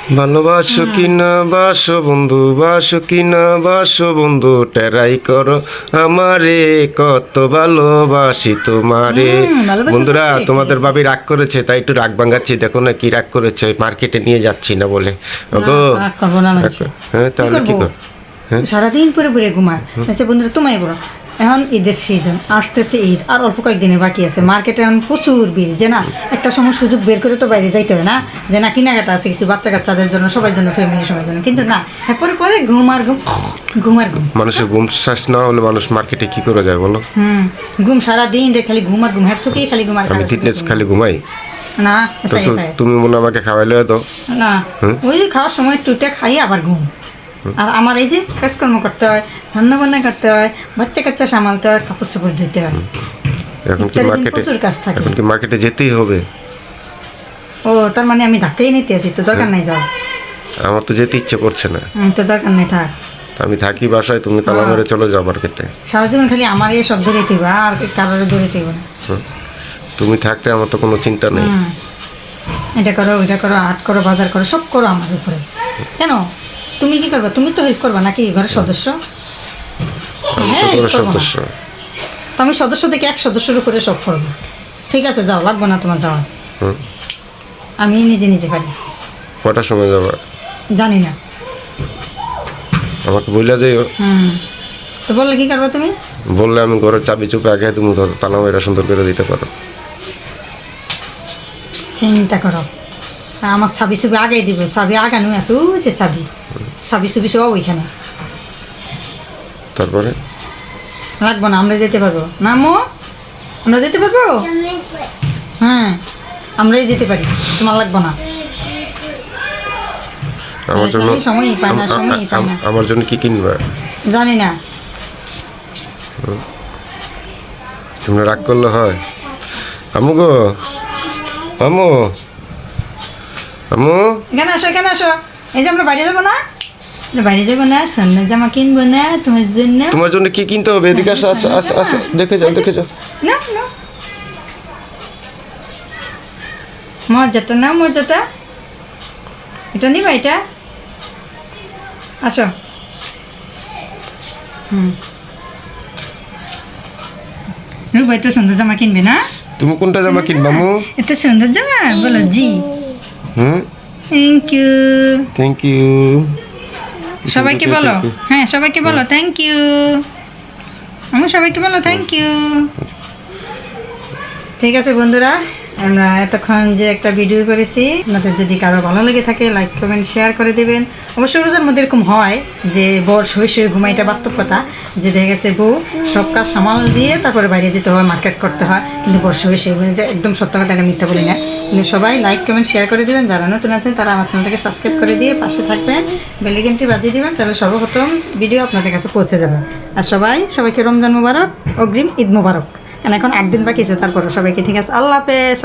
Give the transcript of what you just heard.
ভালোবাসো কিনা বাসো বন্ধু, বাসো কিনা বাসো বন্ধু, টেরাই করো আমারে, কত ভালোবাসি তোমারে। বন্ধুরা, তোমাদের ভাবি রাগ করেছে, তাই একটু রাগ ভাঙাচ্ছি। দেখো না কি রাগ করেছে, মার্কেটে নিয়ে যাচ্ছি না বলে। ওগো, হ্যাঁ তাহলে কি কর? সারাদিন পরে পরে ঘুমায়। বন্ধুরা তোমায় বলো, এখন ঈদের সিজন আসতেছে, ঈদ আর অল্প কয়েকদিনে বাকি আছে। মার্কেটে এখন প্রচুর ভিড়, যে না একটা সময় সুযোগ বের করে তো বাইরে যাইতে হবে না, যে না কেনাকাটা আছে কিছু বাচ্চা কাচ্চাদের জন্য, সবার জন্য, ফ্যামিলি সবার জন্য। কিন্তু না, পরে পরে ঘুম আর ঘুম, ঘুম আর ঘুম। মানুষের ঘুম শ্বাস না হলে মানুষ মার্কেটে কি করে যায় বলো? ঘুম সারাদিন রে খালি ঘুম আর ঘুম, হ্যাঁ চোখেই খালি ঘুম আর আমি ফিটনেস খালি ঘুমাই না। তুমি মনে আমাকে খাওয়াইলে তো না, ওই খাওয়ার সময় টুটে খাই আবার ঘুম। আর আমার এই যে কাজকর্ম করতে হয়, রান্না বান্না করতে হয়, বাচ্চা কাচ্চা সামালতে হয়, কাপড় চোপড় ধুতে হয়। এখন কি মার্কেটে, প্রচুর কাজ থাকে। এখন কি মার্কেটে যেতেই হবে? ও তার মানে আমি ধাক্কাই নিতে আসি, তো দরকার নাই যাও। আমার তো যেতে ইচ্ছে করছে না। তো দরকার নেই, থাক। আমি থাকি বাসায়, তুমি তালা মেরে চলে যাও মার্কেটে। সারা জীবন খালি আমার এই সব দৌড়ে তুইব, আর কারোর দৌড়ে তুইব না। তুমি থাকতে আমার তো কোনো চিন্তা নেই। এটা করো, ওইটা করো, আট করো, বাজার করো, সব করো আমার উপরে। কেন তুমি কি করবা? তুমি তো হেল্প করবা নাকি ঘরের সদস্য? সদস্য তো আমি সদস্য থেকে এক সদস্যের উপরে সব করবো। ঠিক আছে, যাও, লাগবো না তোমার যাওয়া। আমি নিজে নিজে পারি। কটার সময় যাবা জানি না, আমাকে বইলা যাইও। তো বললে কি করবা তুমি? বললে আমি ঘরের চাবি চুপে আগে তুমি তালা মেরা সুন্দর করে দিতে পারো। চিন্তা করো, আমার চাবি চুবি আগে দিব, চাবি আগানো আছো যে চাবি, চাবি চুবি সব ওইখানে। তারপরে লাগবো না, আমরা যেতে পারবো না মো, আমরা যেতে পারবো। হ্যাঁ, আমরাই যেতে পারি, তোমার লাগবো না। আমার জন্য সময়ই পায় না, সময়ই পায় না। আমার জন্য কি কিনবা জানি না। তোমরা রাগ করলে হয়? আমু গো, আমু, আমু, এখানে আসো, এখানে আসো। এই যে আমরা বাইরে যাবো না, বাইরে যাবো না, সোনার জামা কিনবো না তোমার জন্য। তোমার জন্য কি কিনতে হবে? এদিকে আসো, আসো, আসো, আসো, দেখে যাও, দেখে যাও। না না, মজাটা না, মজাটা এটা নিবা, এটা আসো। রূপা এত সুন্দর জামা কিনবে না? তুমি কোনটা জামা কিনবা মু? এত সুন্দর জামা, বলো জি। Thank you, thank you. সবাইকে বলো, হ্যাঁ সবাইকে বলো থ্যাংক ইউ। আমি সবাইকে বলো থ্যাংক ইউ। ঠিক আছে বন্ধুরা, আমরা এতক্ষণ যে একটা ভিডিও করেছি, আপনাদের যদি কারো ভালো লেগে থাকে লাইক কমেন্ট শেয়ার করে দেবেন। অবশ্য রোজার মধ্যে এরকম হয় যে বর শুয়ে শুয়ে ঘুমাই, এটা বাস্তব কথা। যে দেখা গেছে বউ সব কাজ সামাল দিয়ে তারপরে বাইরে যেতে হয়, মার্কেট করতে হয়, কিন্তু বর শুয়ে শুয়ে, এটা একদম সত্য কথা, এটা মিথ্যা বলি না। কিন্তু সবাই লাইক কমেন্ট শেয়ার করে দেবেন, যারা নতুন আছেন তারা আমার চ্যানেলটাকে সাবস্ক্রাইব করে দিয়ে পাশে থাকবেন, বেল আইকনটি বাজিয়ে দেবেন, তাহলে সর্বপ্রথম ভিডিও আপনাদের কাছে পৌঁছে যাবে। আর সবাইকে রমজান মুবারক, অগ্রিম ঈদ মুবারক। এখন 8 দিন বাকি আছে, তারপরে সবাইকে ঠিক আছে, আল্লাহ হাফেজ।